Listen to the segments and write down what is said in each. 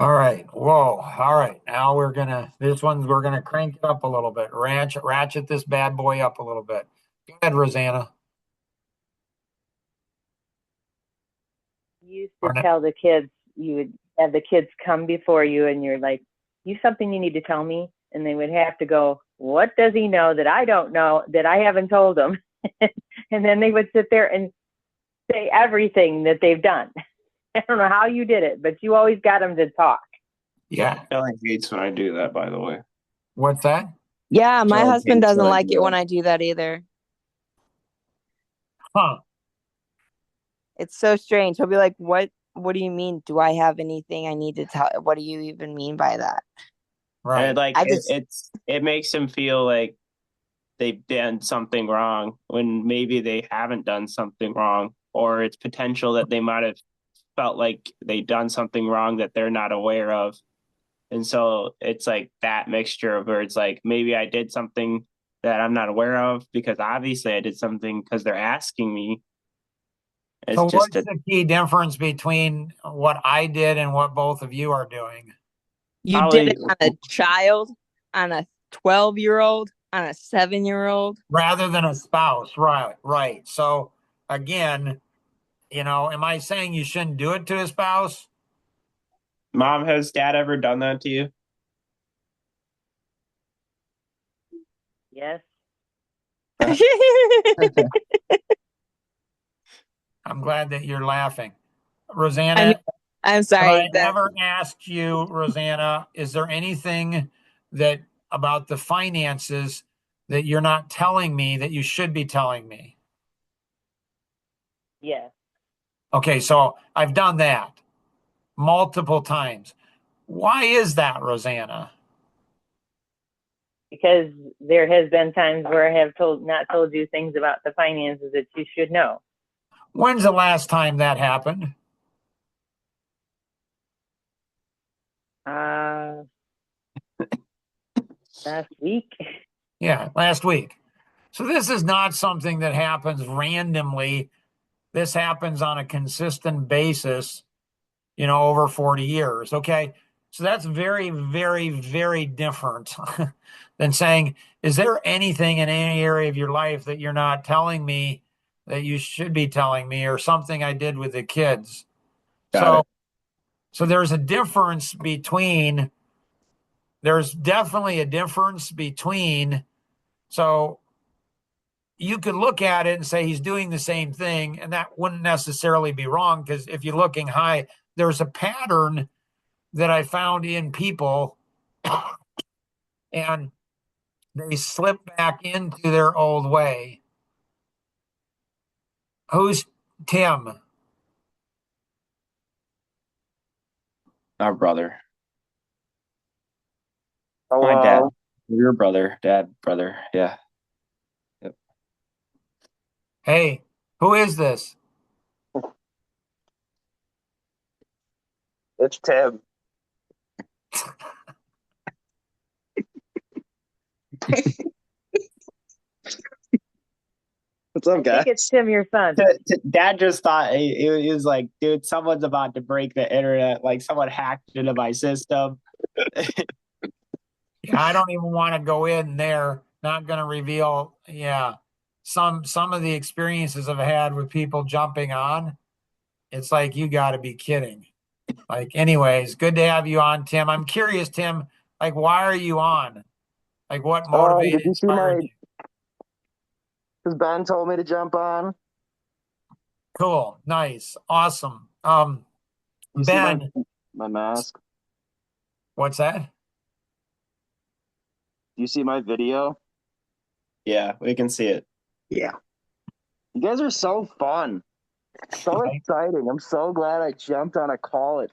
All right. Whoa. All right. Now we're gonna crank it up a little bit. Ratchet this bad boy up a little bit. Go ahead, Rosanna. You used to Arnett. tell the kids, you would have the kids come before you and you're like, you something you need to tell me? And they would have to go, what does he know that I don't know that I haven't told him? And then they would sit there and say everything that they've done. I don't know how you did it, but you always got them to talk. Yeah. Kelly hates when I do that, by the way. What's that? Yeah, my Kelly husband hates doesn't when I do like it when that. I do that either. Huh. It's so strange. He'll be like, what do you mean? Do I have anything I need to tell? What do you even mean by that? And Right. like I just it makes him feel like they've done something wrong when maybe they haven't done something wrong, or it's potential that they might have felt like they've done something wrong that they're not aware of. And so it's like that mixture of where it's like maybe I did something that I'm not aware of because obviously I did something because they're asking me. It's So just what's a the key difference between what I did and what both of you are doing? You did probably it on a child, on a 12-year-old, on a 7-year-old. Rather than a spouse. Right. Right. So again, am I saying you shouldn't do it to a spouse? mom, has dad ever done that to you? Yes. I'm glad that you're laughing. I mean, Rosanna, I'm have sorry I that ever asked you, Rosanna, is there anything that about the finances that you're not telling me that you should be telling me? Yes. Okay, so I've done that multiple times. Why is that, Rosanna? Because there has been times where I have not told you things about the finances that you should know. When's the last time that happened? Uh, last week. Yeah, last week. So this is not something that happens randomly. This happens on a consistent basis, over 40 years. Okay. So that's very, very, very different than saying, is there anything in any area of your life that you're not telling me that you should be telling me, or something I did with the kids? Got So, it. so there's definitely a difference between, so you could look at it and say he's doing the same thing, and that wouldn't necessarily be wrong because if you're looking high, there's a pattern that I found in people, and they slip back into their old way. Who's Tim? Our brother. My dad. Hello, Your brother, dad, brother. Yeah. Yep. Hey, who is this? it's Tim. What's up, I think it's guys? Tim, your son. Dad just thought it was like, dude, someone's about to break the internet. Like someone hacked into my system. Yeah, I don't even want to go in there. Not going to reveal. Yeah, some of the experiences I've had with people jumping on. It's like you got to be kidding. Like, anyways, good to have you on, Tim. I'm curious, Tim. Like, why are you on? Like, what Did motivated, you see inspired my? you? Because Ben told me to jump on. Cool, nice, awesome. You see my Ben, my mask? what's that? Do you see my video? Yeah, we can see it. Yeah. You guys are so fun, so Right, exciting. I'm so glad I jumped on a call at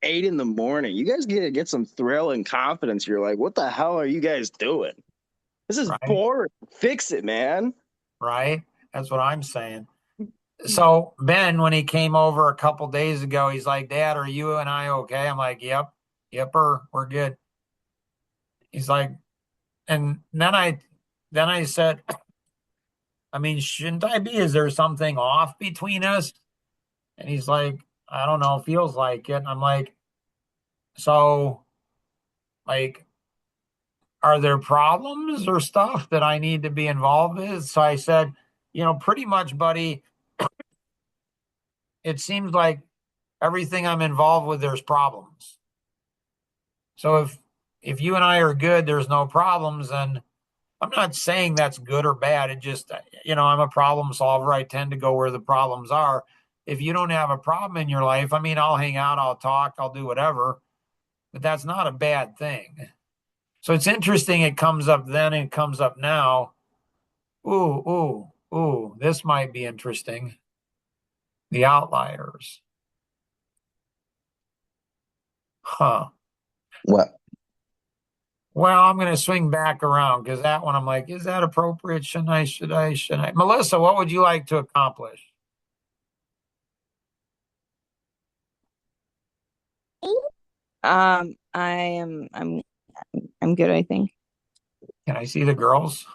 8 in the morning. You guys get some thrill and confidence. You're like, what the hell are you guys doing? This is right, boring. Fix it, man. right. That's what I'm saying. So Ben, when he came over a couple days ago, he's like, "Dad, are you and I okay?" I'm like, "Yep, yepper, we're good." He's like, and then I said, "I mean, shouldn't I be? Is there something off between us?" And he's like, "I don't know, feels like it." And I'm like, So, like, are there problems or stuff that I need to be involved with? So I said, pretty much, buddy, it seems like everything I'm involved with, there's problems. So if you and I are good, there's no problems. And I'm not saying that's good or bad. It just, I'm a problem solver. I tend to go where the problems are. If you don't have a problem in your life, I mean, I'll hang out, I'll talk, I'll do whatever, but that's not a bad thing. So it's interesting. It comes up then, it comes up now. Ooh, this might be interesting. The outliers. Huh. What? Well, I'm going to swing back around because that one I'm like, is that appropriate? Shouldn't I? Should I? Should I? Melissa, what would you like to accomplish? I'm good, I think. Can I see the girls?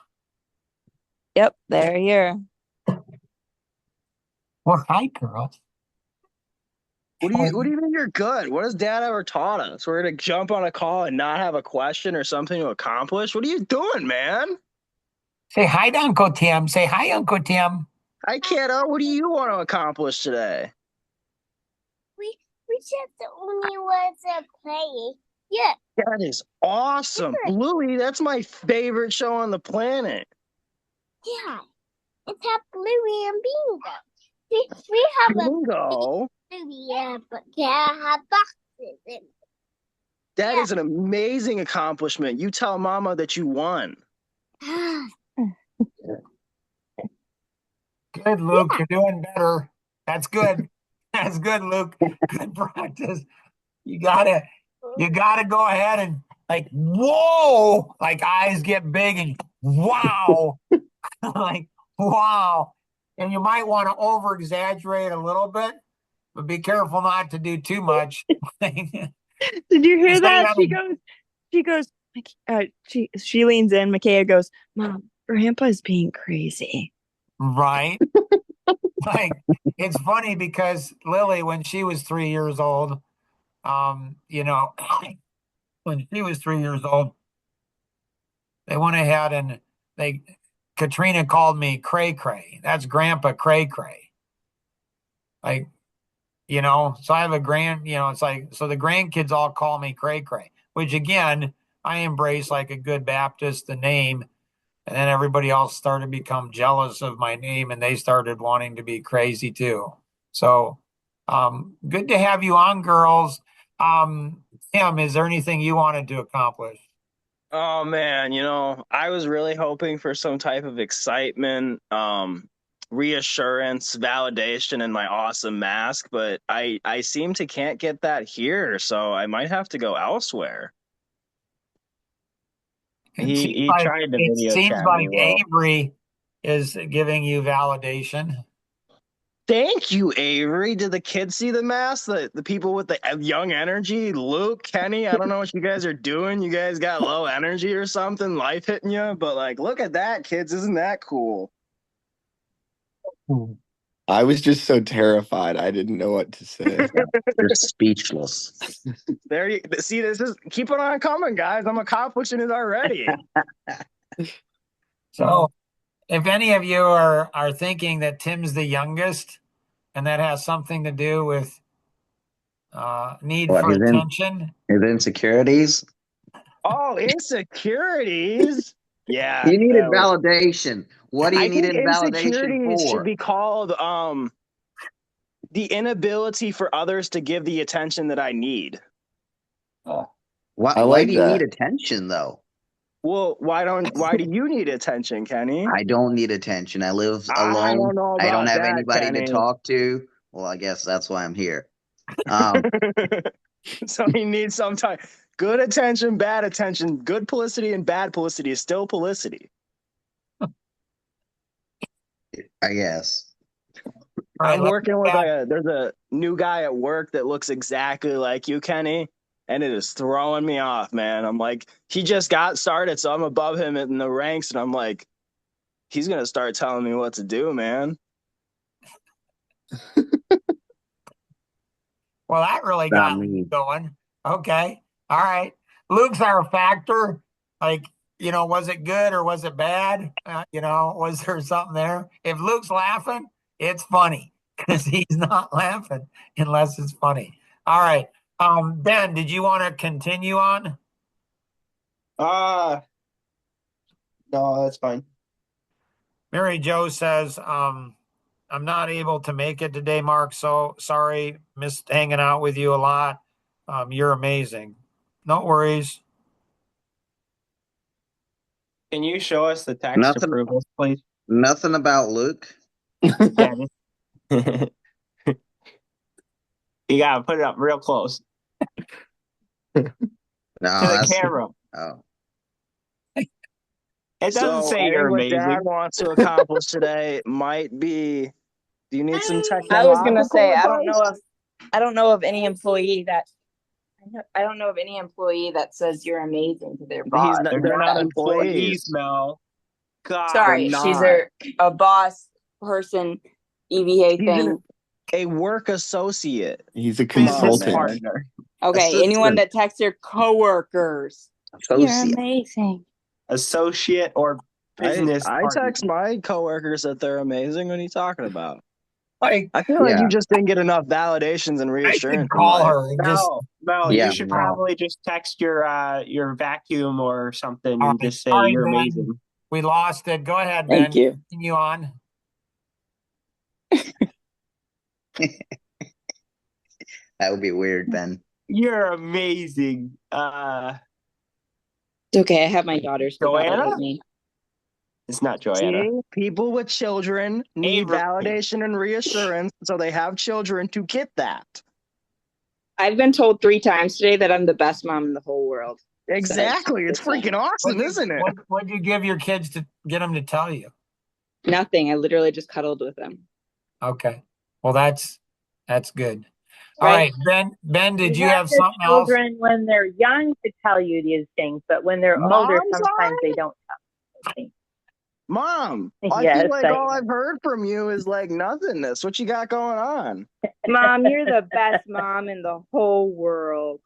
Yep, they're here. Well, hi, girls. What do you mean you're good? What has Dad ever taught us? We're gonna jump on a call and not have a question or something to accomplish? What are you doing, man? Say hi to Uncle Tim. Say hi, Uncle Tim. Hi, kiddo. What do you want to accomplish today? We just only want to play. Yeah. That is awesome. Bluey, that's my favorite show on the planet. Yeah. It's have Bluey and Bingo. We have Bingo. a Bluey, but can't have boxes in it. That is an amazing accomplishment. You tell Mama that you won. Good, Luke. You're doing better. That's good. That's good, Luke. Good practice. You gotta go ahead and like, whoa, like eyes get big and wow, like wow. And you might want to over exaggerate a little bit, but be careful not to do too much. Did you hear that? She goes, she leans in. Micaiah goes, Mom, Grandpa's being crazy. Right. Like, it's funny because Lily, when she was 3 years old, when she was 3 years old, they went ahead and Katrina called me Cray Cray. That's Grandpa Cray Cray. Like, so I have it's like, so the grandkids all call me Cray Cray, which again, I embrace like a good Baptist, the name. And then everybody else started to become jealous of my name and they started wanting to be crazy too. So, good to have you on, girls. Tim, is there anything you wanted to accomplish? Oh man, I was really hoping for some type of excitement, reassurance, validation in my awesome mask, but I seem to can't get that here, so I might have to go elsewhere. He tried to It video seems chat like me. Well, Avery is giving you validation. thank you, Avery. Did the kids see the mask? The people with the young energy, Luke, Kenny. I don't know what you guys are doing. You guys got low energy or something, life hitting you. But like, look at that, kids. Isn't that cool? I was just so terrified. I didn't know what to say. You're speechless. There you see. This is keep it on coming, guys. I'm accomplishing it already. So, if any of you are thinking that Tim's the youngest, and that has something to do with need What, for his attention, his insecurities? Oh, insecurities. Yeah, You needed that was- validation. What do you I need think validation insecurities should for? be called the inability for others to give the attention that I need. Why I like do you need that. attention though? Well, why do you need attention, Kenny? I don't need attention. I live I alone. don't know I don't about have that, anybody to Kenny. talk to. Well, I guess that's why I'm here. So he needs some time. Good attention, bad attention. Good publicity and bad publicity is still publicity. I guess. All right, I'm working with there's a new guy at work that looks exactly like you, Kenny, and it is throwing me off, man. I'm like, he just got started, so I'm above him in the ranks, and I'm like, he's gonna start telling me what to do, man. well, that really Not got me me. going. Okay. All right. Luke's our factor. Like, was it good or was it bad? Was there something there? If Luke's laughing, it's funny because he's not laughing unless it's funny. All right. Ben, did you want to continue on? No, that's fine. Mary Jo says, I'm not able to make it today, Mark. So sorry, missed hanging out with you a lot. You're amazing. No worries. Can you show us the text to Nothing. prove this, please? Nothing about Luke. Yeah. You gotta put it up real close No, to the that's camera. oh. It doesn't So say I you're think what amazing. Dad wants to accomplish today might be. Do you need some technological I was gonna say advice? I don't know of any employee that says you're amazing to their boss. They're not employees, employees. Mel. God. Sorry, They're she's not. a boss person, EVA He's thing. a work associate. He's a Business consultant. partner. Okay, anyone that texts their coworkers, you're Associate. amazing. Associate or business I partner. text my coworkers that they're amazing. What are you talking about? Like, I feel like Yeah. you just didn't get enough validations and I reassurance. could call her and just, Mel, Yeah. you should probably just text your vacuum or something all and right, just say sorry, you're Ben. amazing. We lost it. Go ahead, Thank Ben. you. Continue on. That would be weird, Ben. You're amazing. It's okay. I have my daughters to Joanna? validate me. It's not Joanna. See, people with children need Avery. validation and reassurance, so they have children to get that. I've been told 3 times today that I'm the best mom in the whole world. Exactly. It's freaking awesome, isn't it? What'd you give your kids to get them to tell you? Nothing. I literally just cuddled with them. Okay. Well, that's good. All right, Ben, did you have the something else? children when they're young to tell you these things, but when they're older, Mom's sometimes they don't tell you things. Mom, I Yes, feel like I all know. I've heard from you is like nothingness. What you got going on? Mom, you're the best mom in the whole world.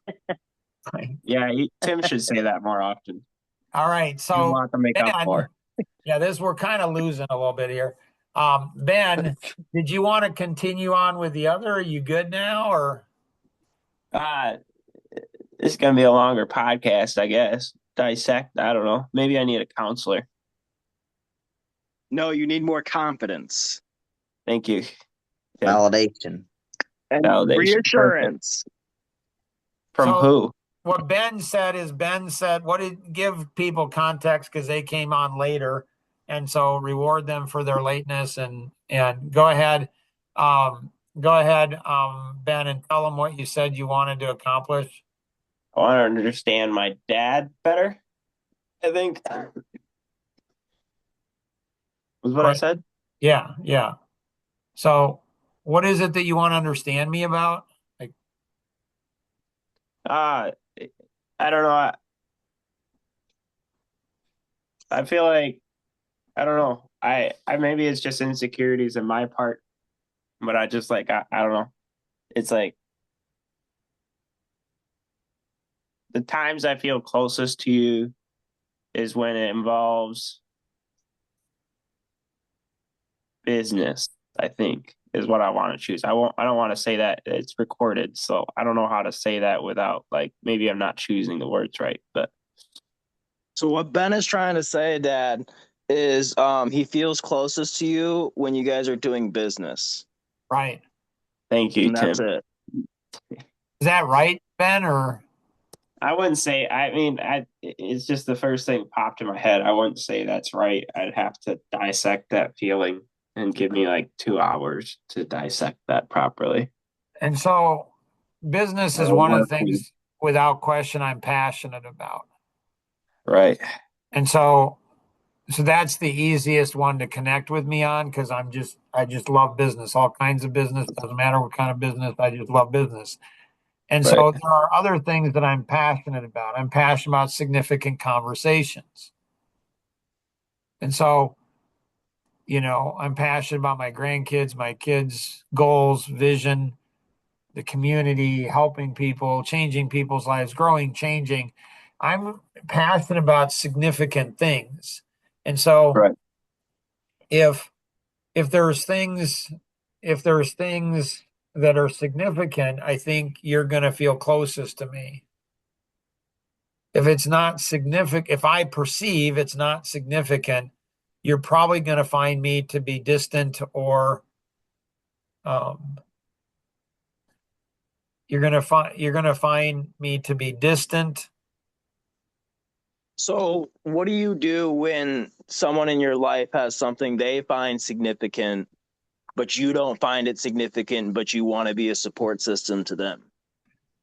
Yeah, Tim should say that more often. All right, You so want to make up for it. yeah, we're kind of losing a little bit here. Ben, did you want to continue on with the other? Are you good now, or? It's gonna be a longer podcast, I guess. Dissect. I don't know. Maybe I need a counselor. No, you need more confidence Thank you. Yeah. Validation. and Validation. reassurance. From So- who? What Ben said, give people context because they came on later, and so reward them for their lateness and go ahead, Ben, and tell them what you said you wanted to accomplish. I want to understand my dad better. I think was what I Right. said. Yeah. So, what is it that you want to understand me about? Like, I don't know. I feel like I don't know. I maybe it's just insecurities in my part, but I just like I don't know. It's like the times I feel closest to you is when it involves business, I think, is what I want to choose. I don't want to say that it's recorded, so I don't know how to say that without like maybe I'm not choosing the words right, but So what Ben is trying to say, Dad, is he feels closest to you when you guys are doing business. right? thank you, And that's Tim. it. Is that right, Ben? Or I wouldn't say I mean it's just the first thing popped in my head. I wouldn't say that's right. I'd have to dissect that feeling and give me like 2 hours to dissect that properly. and so business is one of the things without question I'm passionate about. Right. And so that's the easiest one to connect with me on because I just love business, all kinds of business, doesn't matter what kind of business, I just love business. And so Right. there are other things that I'm passionate about. I'm passionate about significant conversations. And so, I'm passionate about my grandkids, my kids' goals, vision. the community, helping people, changing people's lives, growing, changing. I'm passionate about significant things. And so Right. if if there's things if there's things that are significant, I think you're going to feel closest to me. If it's not significant, if I perceive it's not significant, you're probably going to find me to be distant, or um, you're going to find me to be distant. So, what do you do when someone in your life has something they find significant, but you don't find it significant, but you want to be a support system to them?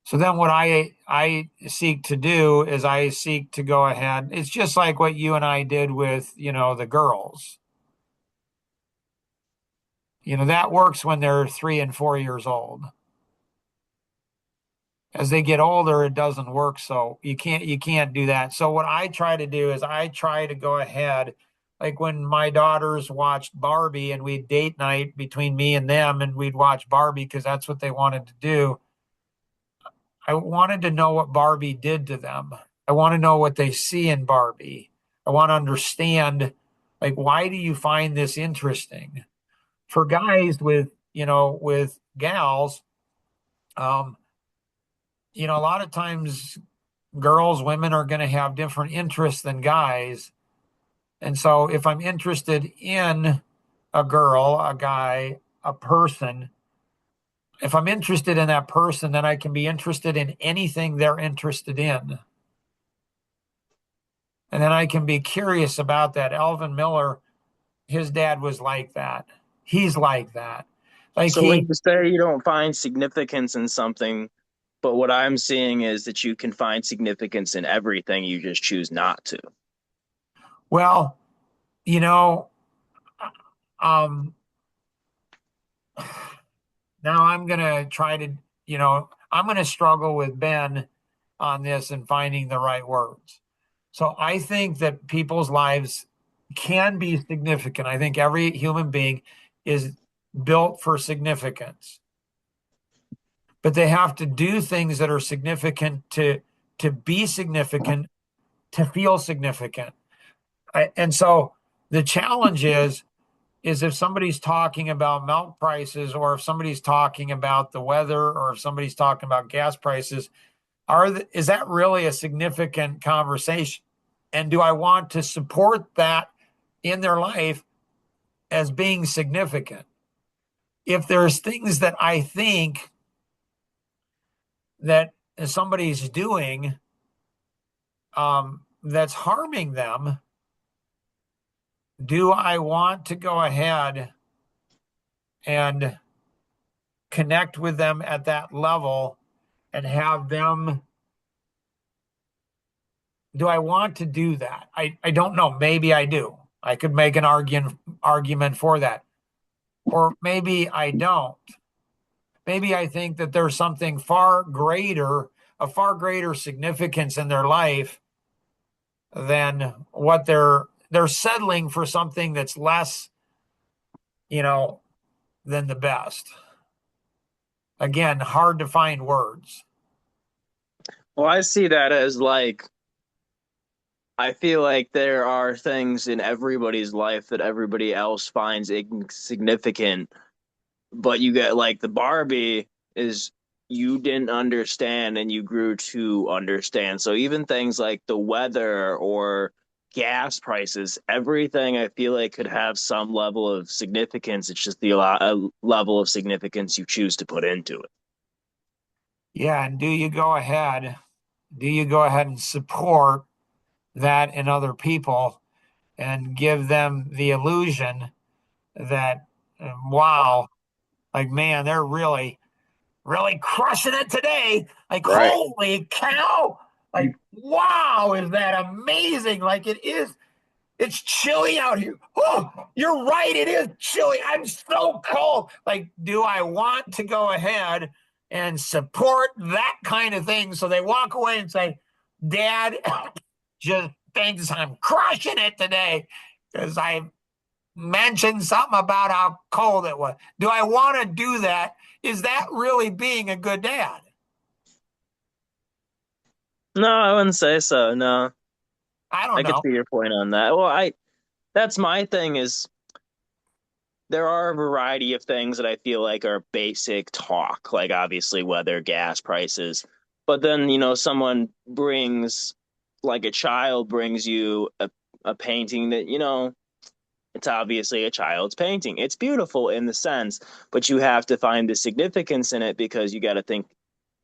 So then what I seek to do is I seek to go ahead. It's just like what you and I did with, the girls. That works when they're 3 and 4 years old. As they get older, it doesn't work. So you can't do that. So what I try to do is I try to go ahead, like when my daughters watched Barbie and we'd date night between me and them, and we'd watch Barbie because that's what they wanted to do. I wanted to know what Barbie did to them. I want to know what they see in Barbie. I want to understand, like, why do you find this interesting? For guys with gals, a lot of times women are going to have different interests than guys. And so if I'm interested in a girl, a guy, a person, if I'm interested in that person, then I can be interested in anything they're interested in. And then I can be curious about that. Alvin Miller, his dad was like that. He's like that. Like So, when you say you don't find significance in something, but what I'm seeing is that you can find significance in everything, you just choose not to. well, you know, um, now I'm going to try to, I'm going to struggle with Ben on this and finding the right words. So I think that people's lives can be significant. I think every human being is built for significance, but they have to do things that are significant to be significant, to feel significant. And so the challenge is if somebody's talking about milk prices, or if somebody's talking about the weather, or if somebody's talking about gas prices, is that really a significant conversation? And do I want to support that in their life as being significant? If there's things that I think that somebody's doing that's harming them, do I want to go ahead and connect with them at that level and have them? Do I want to do that? I don't know. Maybe I do. I could make an argument for that. Or maybe I don't. Maybe I think that there's something a far greater significance in their life than what they're settling for, something that's less, than the best. Again, hard to find words. Well, I see that as like, I feel like there are things in everybody's life that everybody else finds insignificant, but you get like the Barbie is you didn't understand and you grew to understand. So even things like the weather or gas prices, everything I feel like could have some level of significance. It's just the level of significance you choose to put into it. Yeah, and do you go ahead and support that in other people and give them the illusion that, wow, like, man, they're really, really crushing it today. Like, Right. holy cow. Like, wow, is that amazing? Like, it is. It's chilly out here. Oh, you're right. It is chilly. I'm so cold. Like, do I want to go ahead and support that kind of thing? So they walk away and say, Dad just thinks I'm crushing it today because mentioned something about how cold it was. Do I want to do that? Is that really being a good dad? No, I wouldn't say so. No, I don't I could know. see your point on that. Well, that's my thing is there are a variety of things that I feel like are basic talk, like obviously weather, gas prices. But then, someone brings, like a child brings you a painting that, it's obviously a child's painting. It's beautiful in the sense, but you have to find the significance in it because you got to think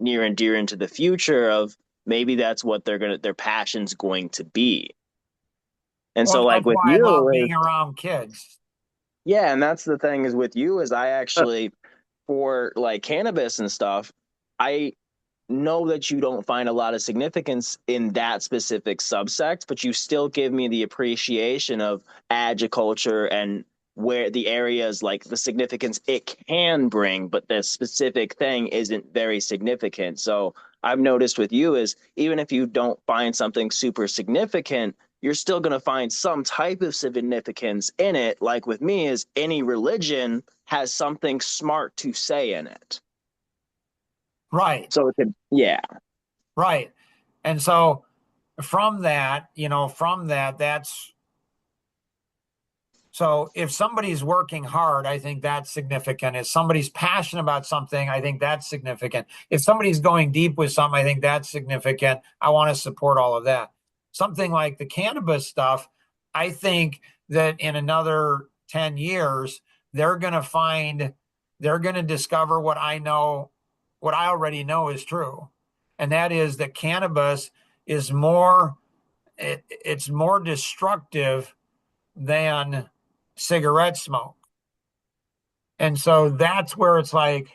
near and dear into the future of maybe that's what their passion's going to be. And Well, so like that's with why I love you, being around kids. yeah, and that's the thing is with you is I actually for like cannabis and stuff, I know that you don't find a lot of significance in that specific subsect, but you still give me the appreciation of agriculture and where the areas like the significance it can bring, but the specific thing isn't very significant. So I've noticed with you is even if you don't find something super significant, you're still going to find some type of significance in it. Like with me, is any religion has something smart to say in it. Right. So it could, yeah. Right. And so from that, that's so if somebody's working hard, I think that's significant. If somebody's passionate about something, I think that's significant. If somebody's going deep with something, I think that's significant. I want to support all of that. Something like the cannabis stuff, I think that in another 10 years, they're going to find, they're going to discover what I know, what I already know is true. And that is that cannabis is more, it's more destructive than cigarette smoke. And so that's where it's like,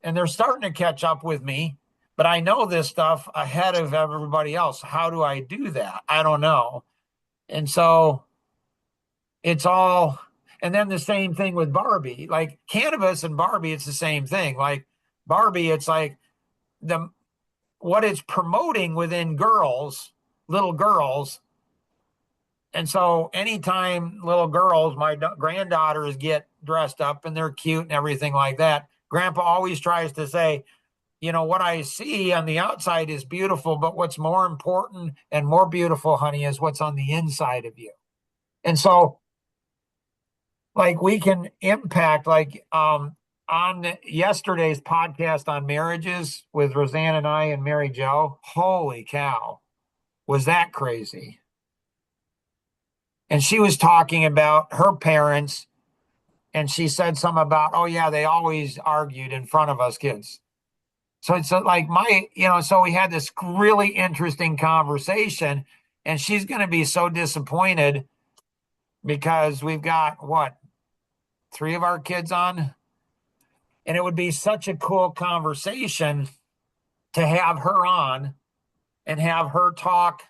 and they're starting to catch up with me, but I know this stuff ahead of everybody else. How do I do that? I don't know. And so it's all, and then the same thing with Barbie, like cannabis and Barbie, it's the same thing. Like Barbie, it's like the, what it's promoting within girls, little girls. And so anytime little girls, my granddaughters get dressed up and they're cute and everything like that, grandpa always tries to say, what I see on the outside is beautiful, but what's more important and more beautiful, honey, is what's on the inside of you. And so like we can impact on yesterday's podcast on marriages with Roseanne and I and Mary Jo. Holy cow. Was that crazy? And she was talking about her parents, and she said something about, oh yeah, they always argued in front of us kids. So it's like so we had this really interesting conversation, and she's going to be so disappointed because we've got what, three of our kids on, and it would be such a cool conversation to have her on and have her talk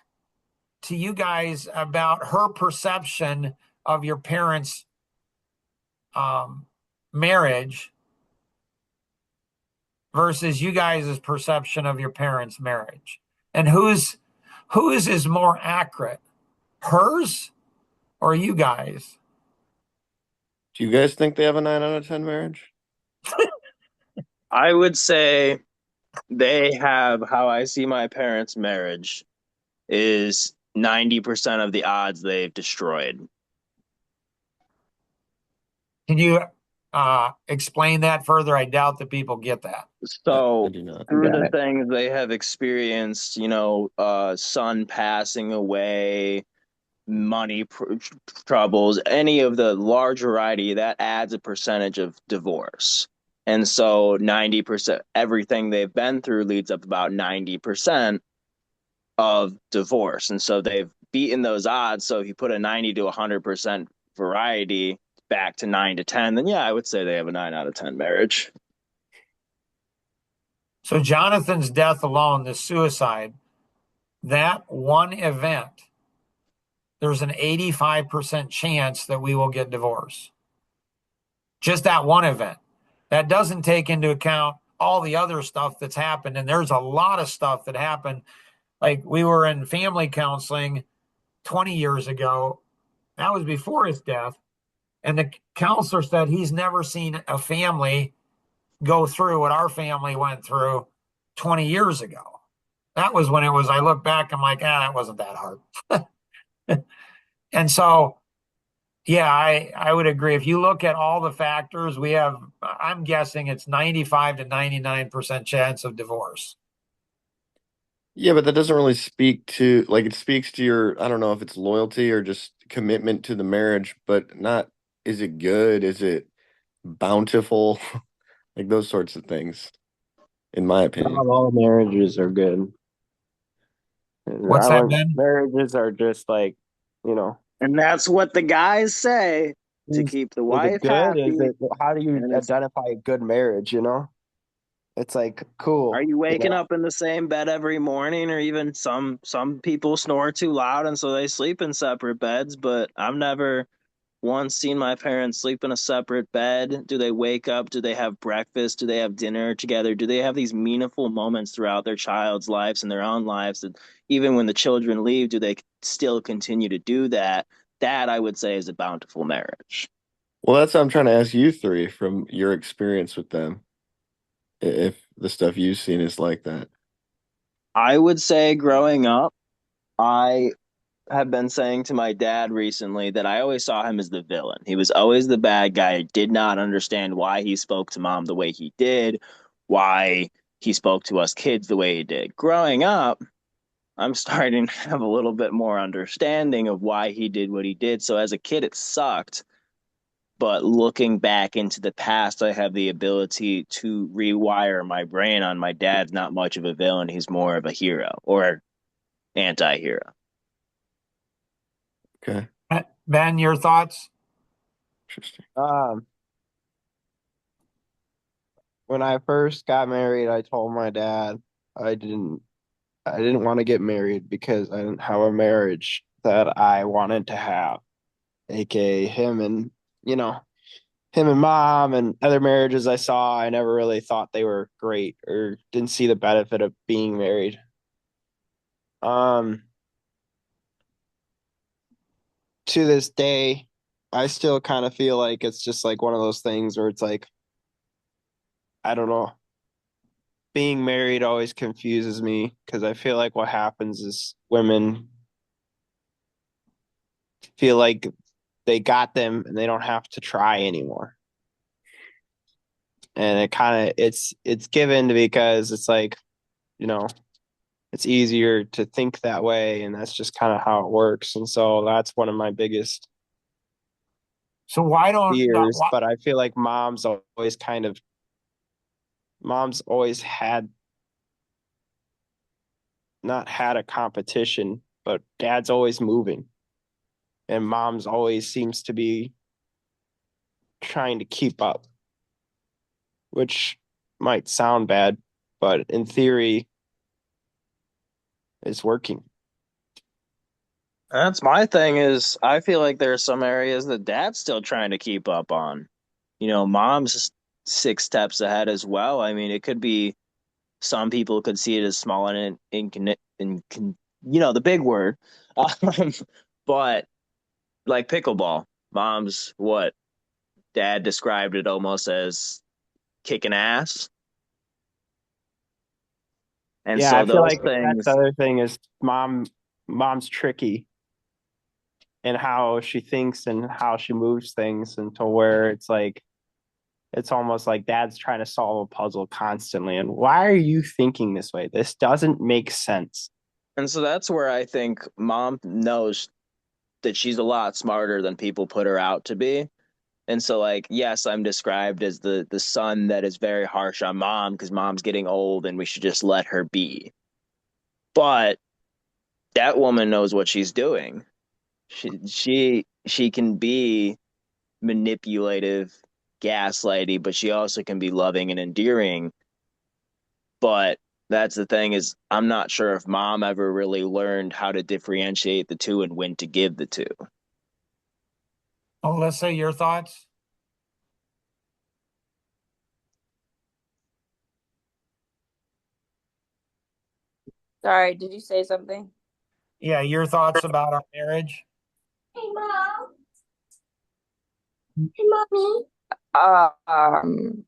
to you guys about her perception of your parents' marriage versus you guys' perception of your parents' marriage, and whose is more accurate, hers or you guys? Do you guys think they have a 9 out of 10 marriage? I would say they have how I see my parents' marriage is 90% of the odds they've destroyed. Can you explain that further? I doubt that people get that. I So do not. through Got the it. things they have experienced, son passing away, money troubles, any of the large variety, that adds a percentage of divorce. And so 90%, everything they've been through leads up about 90% of divorce. And so they've beaten those odds. So if you put a 90 to 100% variety back to 9 to 10, then yeah, I would say they have a 9 out of 10 marriage. So Jonathan's death alone, the suicide, that one event, there's an 85% chance that we will get divorced. Just that one event. That doesn't take into account all the other stuff that's happened. And there's a lot of stuff that happened. Like we were in family counseling 20 years ago. That was before his death. And the counselor said he's never seen a family go through what our family went through 20 years ago. That was when it was, I look back, I'm like, that wasn't that hard. And so, yeah, I would agree. If you look at all the factors, we have, I'm guessing it's 95 to 99% chance of divorce. Yeah, but that doesn't really speak to like it speaks to your I don't know if it's loyalty or just commitment to the marriage, but not is it good? Is it bountiful? Like those sorts of things, in my opinion. Not all marriages are good. What's I that, want Ben? marriages are just like, you know, And that's what the guys say to is keep the is it wife good? Is happy. it how do you And it's, identify a good marriage, you know? It's like are cool, you you waking know. up in the same bed every morning? Or even some people snore too loud and so they sleep in separate beds, but I've never once seen my parents sleep in a separate bed. Do they wake up? Do they have breakfast? Do they have dinner together? Do they have these meaningful moments throughout their child's lives and their own lives that even when the children leave, do they still continue to do that? That I would say is a bountiful marriage. Well, that's what I'm trying to ask you three from your experience with them, if the stuff you've seen is like that. I would say growing up, I have been saying to my dad recently that I always saw him as the villain. He was always the bad guy. I did not understand why he spoke to mom the way he did, why he spoke to us kids the way he did. Growing up, I'm starting to have a little bit more understanding of why he did what he did. So as a kid, it sucked. But looking back into the past, I have the ability to rewire my brain on my dad's not much of a villain. He's more of a hero or anti hero. Okay, Ben, your thoughts? interesting. Um, when I first got married, I told my dad I didn't I didn't want to get married because I didn't have a marriage that I wanted to have, aka him and you know him and mom and other marriages I saw. I never really thought they were great or didn't see the benefit of being married. Um, to this day, I still kind of feel like it's just like one of those things where it's like I don't know. Being married always confuses me because I feel like what happens is women feel like they got them and they don't have to try anymore. And it kind of it's given because it's like, you know, it's easier to think that way and that's just kind of how it works. And so that's one of my biggest So why don't the, fears, why, but I feel like mom's always had not had a competition, but dad's always moving and mom's always seems to be trying to keep up, which might sound bad, but in theory, it's working. That's my thing is I feel like there are some areas that dad's still trying to keep up on. You know, mom's 6 steps ahead as well. I mean, it could be some people could see it as small and you know, the big word. Um, but like pickleball, mom's what dad described it almost as kicking ass. And Yeah, I so feel those like that's the things, other thing is mom's tricky in how she thinks and how she moves things until where it's like it's almost like dad's trying to solve a puzzle constantly. And why are you thinking this way? This doesn't make sense. and so that's where I think mom knows that she's a lot smarter than people put her out to be. And so like yes, I'm described as the son that is very harsh on mom because mom's getting old and we should just let her be. But that woman knows what she's doing. She can be manipulative, gaslighty, but she also can be loving and endearing. But that's the thing is I'm not sure if mom ever really learned how to differentiate the two and when to give the two. oh, let's say your thoughts? Sorry, did you say something? Yeah, your thoughts about our marriage? Hey, Mom. Hey, mommy. Mom.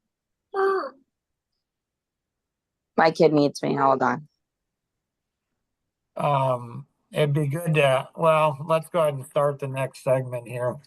My kid needs me. Hold on. It'd be good to, well, let's go ahead and start the next segment here.